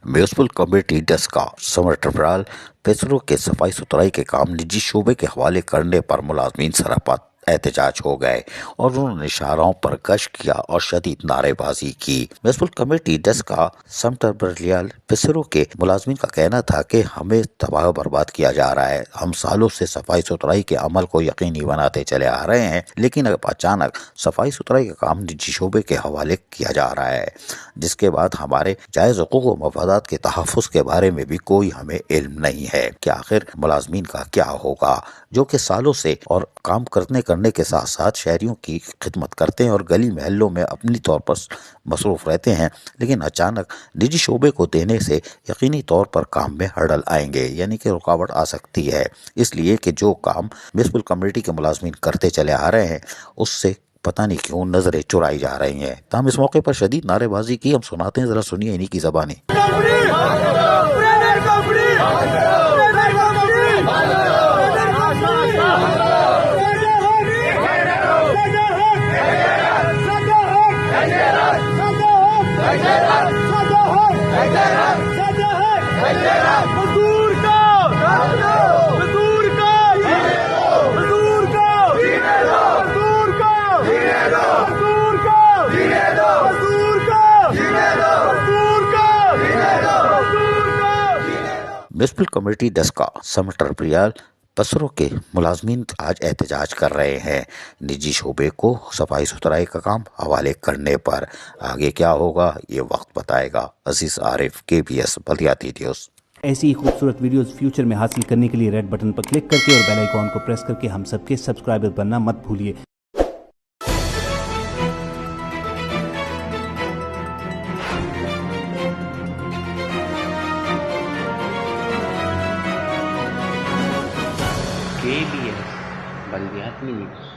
Municipal committee डस का summer tribunal पेसरो के सफाई सुथराई के काम निजी शोबे के हवाले करने पर मुलाजमीन सरापा एहतजाज हो गए और उन्होंने शाहराहों पर गश्त किया और शदीद नारेबाजी की। म्यूनिसिपल कमेटी डस का समर ट्रिब्यूनल पेसरो के मुलाजमीन का कहना था कि हमें तबाह बर्बाद किया जा रहा है। हम सालों से सफाई सुथराई के अमल को यकीनी बनाते चले आ रहे हैं, लेकिन अब अचानक सफाई सुथराई का काम निजी शोबे के हवाले किया जा रहा है, जिसके बाद हमारे जायज़ हुकूक व मफादात के तहफ़्फ़ुज़ के बारे में भी कोई हमें इल्म नहीं है कि आखिर मुलाजमीन का क्या होगा, जो कि सालों से और काम करने के साथ साथ शहरियों की खिदमत करते हैं और गली महलों में अपनी तौर पर मसरूफ़ रहते हैं, लेकिन अचानक निजी शोबे को देने से यकीनी तौर पर काम में हड़ल आएंगे, यानी कि रुकावट आ सकती है। इसलिए कि जो काम म्यूनिसिपल कमेटी के मुलाजमीन करते चले आ रहे हैं उससे पता नहीं क्यों नजरें चुराई जा रही हैं। तमाम इस मौके पर शदीद नारेबाजी की। हम सुनाते हैं, जरा सुनिए इन्हीं की ज़बानी। म्यूनिसिपल कमेटी डस का समर ट्रिब्यूनल पेसरो के मुलाजमीन आज एहतजाज कर रहे हैं निजी शोबे को सफाई सुथराई का काम हवाले करने पर। आगे क्या होगा ये वक्त बताएगा। अजीज आरिफ, KBS बल्दियाती न्यूज़। ऐसी ही खूबसूरत वीडियोस फ्यूचर में हासिल करने के लिए रेड बटन पर क्लिक करके और बेल आइकॉन को प्रेस करके हम सबके सब्सक्राइबर बनना मत भूलिए। KBS बल्दियाती न्यूज़।